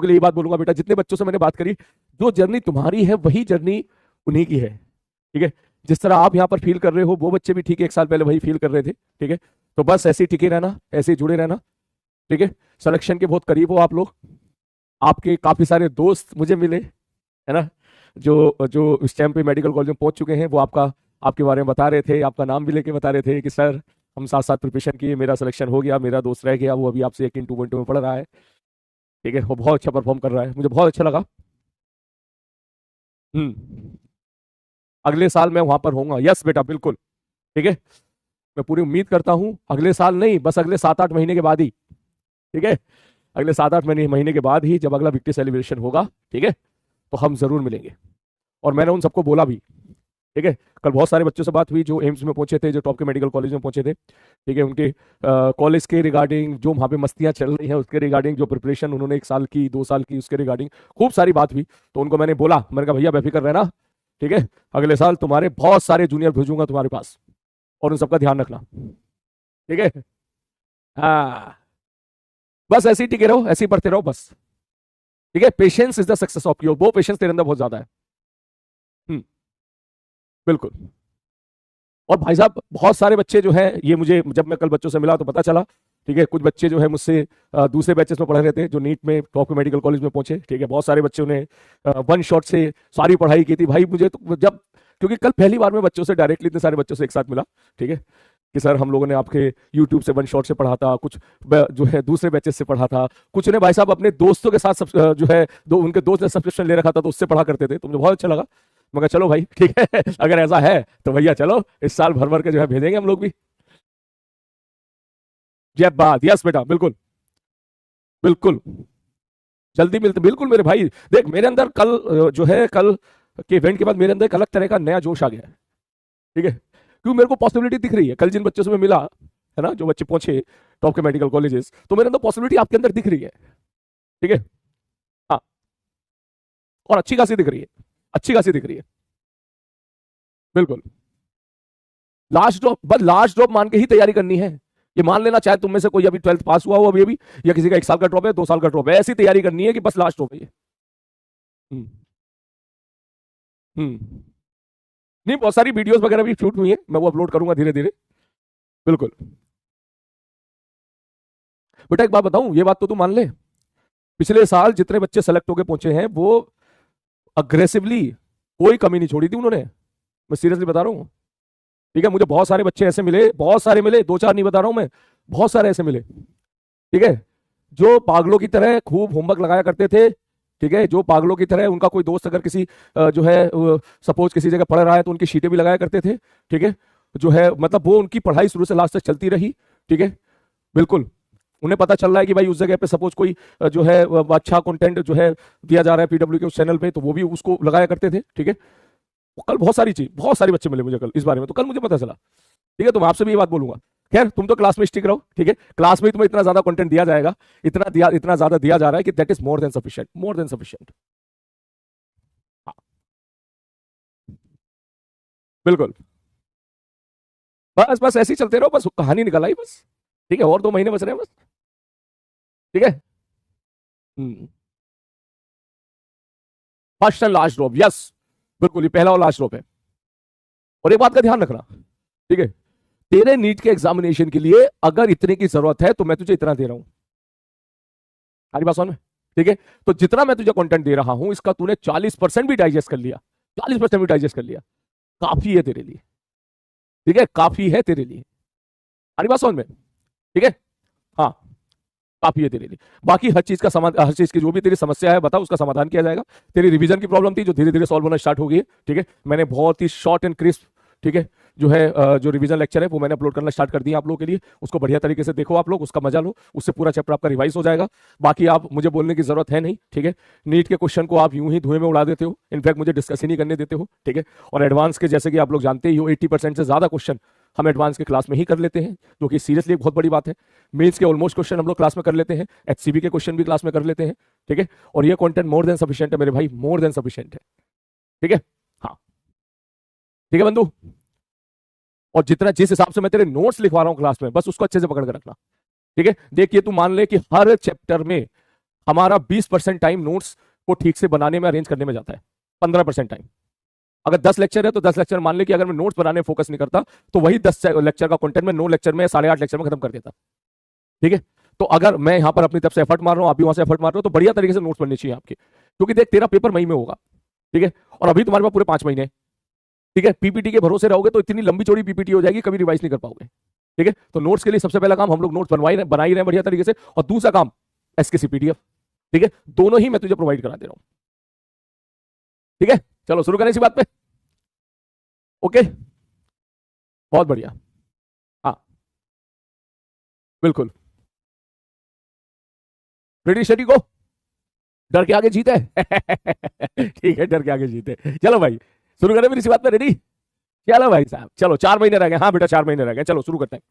के लिए ये बात बोलूंगा बेटा, जितने बच्चों से मैंने बात करी, जो जर्नी तुम्हारी है वही जर्नी उन्हीं की है, ठीक है। जिस तरह आप यहाँ पर फील कर रहे हो वो बच्चे भी ठीक है 1 साल पहले वही फील कर रहे थे, ठीक है। तो बस ऐसे ही टिके रहना, ऐसे ही जुड़े रहना, ठीक है। सिलेक्शन के बहुत करीब हो आप लोग। आपके काफी सारे दोस्त मुझे मिले, है ना, जो जो इस टाइम पे मेडिकल कॉलेज में पहुंच चुके हैं, वो आपके बारे में बता रहे थे, आपका नाम भी लेके बता रहे थे कि सर हम साथ साथ प्रिपरेशन किए, मेरा सिलेक्शन हो गया, मेरा दोस्त रह गया, वो अभी आपसे 1-2 में पढ़ रहा है, ठीक है, वो बहुत अच्छा परफॉर्म कर रहा है, मुझे बहुत अच्छा लगा। हम्म। अगले साल मैं वहां पर होऊंगा, यस बेटा बिल्कुल, ठीक है। मैं पूरी उम्मीद करता हूँ अगले साल नहीं, बस अगले 7-8 महीने के बाद ही, ठीक है। अगले 7-8 महीने के बाद ही जब अगला विक्ट्री सेलिब्रेशन होगा, ठीक है, तो हम जरूर मिलेंगे। और मैंने उन सबको बोला भी, ठीक है। कल बहुत सारे बच्चों से बात हुई जो एम्स में पहुंचे थे, जो टॉप के मेडिकल कॉलेज में पहुंचे थे, ठीक है। उनके कॉलेज के रिगार्डिंग जो वहाँ पे मस्तियाँ चल रही हैं उसके रिगार्डिंग, जो प्रिपरेशन उन्होंने 1 साल की 2 साल की उसके रिगार्डिंग खूब सारी बात हुई। तो उनको मैंने बोला, मैंने कहा भैया बेफिक्र रहना, ठीक है, अगले साल तुम्हारे बहुत सारे जूनियर भेजूंगा तुम्हारे पास, और उन सबका ध्यान रखना, ठीक है। हाँ, बस ऐसे ही टिके रहो, ऐसे ही पढ़ते रहो बस, ठीक है। Patience is the success of your, वो पेशेंस तेरे अंदर बहुत ज्यादा है। हम्म, बिल्कुल। और भाई साहब बहुत सारे बच्चे जो हैं, ये मुझे जब मैं कल बच्चों से मिला तो पता चला, ठीक है, कुछ बच्चे जो है मुझसे दूसरे बैचेस में पढ़ रहे थे, जो नीट में टॉप मेडिकल कॉलेज में पहुंचे, ठीक है। बहुत सारे बच्चों ने 1 शॉट से सारी पढ़ाई की थी भाई। मुझे तो जब, क्योंकि कल पहली बार मैं बच्चों से डायरेक्टली इतने सारे बच्चों से एक साथ मिला, ठीक है, कि सर हम लोगों ने आपके यूट्यूब से 1 शॉट से पढ़ा था, कुछ जो है दूसरे बैचेस से पढ़ा था, कुछ ने भाई साहब अपने दोस्तों के साथ जो है उनके दोस्त ने सब्सक्रिप्शन ले रखा था तो उससे पढ़ा करते थे, तो मुझे बहुत अच्छा लगा। मगर चलो भाई ठीक है अगर ऐसा है तो भैया चलो इस साल भर भर के जो है भेजेंगे हम लोग भी। जय बात, यस बेटा बिल्कुल बिल्कुल, जल्दी मिलते बिल्कुल मेरे भाई। देख मेरे अंदर कल जो है कल के इवेंट के बाद मेरे अंदर एक अलग तरह का नया जोश आ गया है, ठीक है। क्योंकि मेरे को पॉसिबिलिटी दिख रही है, कल जिन बच्चों से मैं मिला, है ना, जो बच्चे पहुंचे टॉप के मेडिकल कॉलेजेस, तो मेरे अंदर पॉसिबिलिटी आपके अंदर दिख रही है, ठीक है। हाँ, और अच्छी खासी दिख रही है, अच्छी खासी दिख रही है, बिल्कुल। लास्ट ड्रॉप, बस लास्ट ड्रॉप मान के ही तैयारी करनी है। ये मान लेना चाहे तुम में से कोई अभी 12th पास हुआ हो अभी अभी, या किसी का 1 साल का ड्रॉप है, 2 साल का ड्रॉप है, ऐसी तैयारी करनी है कि बस लास्ट ड्रॉप है ये। हम्म। हम्म। नहीं, बहुत सारी वीडियोस वगैरह भी शूट हुई है, मैं वो अपलोड करूंगा धीरे धीरे, बिल्कुल। बेटा एक बात बताऊं, ये बात तो तू मान ले, पिछले साल जितने बच्चे सेलेक्ट होके पहुंचे हैं वो अग्रेसिवली कोई कमी नहीं छोड़ी थी उन्होंने, मैं सीरियसली बता रहा हूँ, ठीक है। मुझे बहुत सारे बच्चे ऐसे मिले, बहुत सारे मिले, 2-4 नहीं बता रहा हूं मैं, बहुत सारे ऐसे मिले, ठीक है, जो पागलों की तरह खूब होमवर्क लगाया करते थे, ठीक है। जो पागलों की तरह उनका कोई दोस्त अगर किसी जो है सपोज किसी जगह पढ़ रहा है तो उनकी शीटें भी लगाया करते थे, ठीक है। जो है मतलब वो उनकी पढ़ाई शुरू से लास्ट तक चलती रही, ठीक है, बिल्कुल। उन्हें पता चल रहा है कि भाई उस जगह पे सपोज कोई जो है अच्छा कंटेंट जो है दिया जा रहा है पीडब्ल्यू के उस चैनल पे, तो वो भी उसको लगाया करते थे, ठीक है। कल बहुत सारी चीज, बहुत सारे बच्चे मिले मुझे कल इस बारे में, तो कल मुझे पता चला, ठीक है। तो मैं आपसे भी ये बात बोलूंगा, खैर तुम तो क्लास में स्टिक रहो, ठीक है। क्लास में ही तुम्हें इतना ज्यादा कंटेंट दिया जाएगा, इतना ज्यादा दिया जा रहा है कि that is more than sufficient, more than sufficient. हाँ, बिल्कुल। बस बस ऐसे ही चलते रहो, बस कहानी निकल आई बस, ठीक है। और 2 महीने बच रहे हैं बस, ठीक है। First and last drop, yes बिल्कुल, ये पहला और लास्ट ड्रॉप है। और एक बात का ध्यान रखना, ठीक है, तेरे नीट के एग्जामिनेशन के लिए अगर इतने की जरूरत है तो मैं तुझे इतना दे रहा हूं, हमारी बात समझ में, ठीक है। तो जितना मैं तुझे कंटेंट दे रहा हूं इसका तूने 40% भी डाइजेस्ट कर लिया, 40% भी डाइजेस्ट कर लिया, काफी है तेरे लिए, ठीक है, काफी है तेरे लिए, हमारी बात समझ में, ठीक है। हाँ, काफी है तेरे लिए। बाकी हर चीज का समाधान, हर चीज की जो भी तेरी समस्या है बता, उसका समाधान किया जाएगा। तेरी रिवीजन की प्रॉब्लम थी जो धीरे धीरे सॉल्व होना स्टार्ट हो गई है, ठीक है। मैंने बहुत ही शॉर्ट एंड क्रिस्प, ठीक है, जो है जो रिवीजन लेक्चर है वो मैंने अपलोड करना स्टार्ट कर दिया आप लोगों के लिए, उसको बढ़िया तरीके से देखो आप लोग, उसका मजा लो, उससे पूरा चैप्टर आपका रिवाइज हो जाएगा। बाकी आप मुझे बोलने की जरूरत है नहीं, ठीक है। नीट के क्वेश्चन को आप यूं ही धुएं में उड़ा देते हो, इनफैक्ट मुझे डिस्कस ही नहीं करने देते हो, ठीक है। और एडवांस के जैसे कि आप लोग जानते ही हो 80% से ज्यादा क्वेश्चन हम एडवांस के क्लास में ही कर लेते हैं, जो कि सीरियसली एक बहुत बड़ी बात है। मेंस के ऑलमोस्ट क्वेश्चन हम लोग क्लास में कर लेते हैं, एचसीबी के क्वेश्चन भी क्लास में कर लेते हैं, ठीक है। और ये कंटेंट मोर देन सफिशिएंट है मेरे भाई, मोर देन सफिशिएंट है, ठीक है। हाँ, ठीक है बंधु। और जितना जिस हिसाब से मैं तेरे नोट्स लिखवा रहा हूँ क्लास में, बस उसको अच्छे से पकड़ कर रखना, ठीक है। देखिए तू मान ले कि हर चैप्टर में हमारा 20% टाइम नोट्स को ठीक से बनाने में, अरेंज करने में जाता है। 15% टाइम। अगर 10 लेक्चर है तो 10 लेक्चर मान ले कि अगर मैं नोट्स बनाने में फोकस नहीं करता तो वही 10 लेक्चर का कंटेंट मैं 9 लेक्चर में, 8.5 लेक्चर में खत्म कर देता। ठीक है, तो अगर मैं यहां पर अपनी तरफ से एफर्ट मार रहा हूं, आप भी वहां से एफर्ट मार रहे हो, तो बढ़िया तरीके से नोट्स बनने चाहिए आपके, क्योंकि देख तेरा पेपर मई में होगा। ठीक है, और अभी तुम्हारे पास पूरे 5 महीने। ठीक है, पीपीटी के भरोसे रहोगे तो इतनी लंबी चौड़ी पीपीटी हो जाएगी, कभी रिवाइज नहीं कर पाओगे। ठीक है, तो नोट्स के लिए सबसे पहला काम हम लोग नोट्स बना ही रहे बढ़िया तरीके से, और दूसरा काम एसकेसी पीडीएफ। ठीक है, दोनों ही मैं तुझे प्रोवाइड करा दे रहा हूं। ठीक है, चलो शुरू करें इसी बात पे। ओके, बहुत बढ़िया। हाँ बिल्कुल, रेडी स्टडी को, डर के आगे जीते। ठीक है, डर के आगे जीते। चलो भाई शुरू करें फिर इसी बात पे, रेडी? चलो भाई साहब, चलो 4 महीने रह गए। हाँ बेटा 4 महीने रह गए, चलो शुरू करते हैं।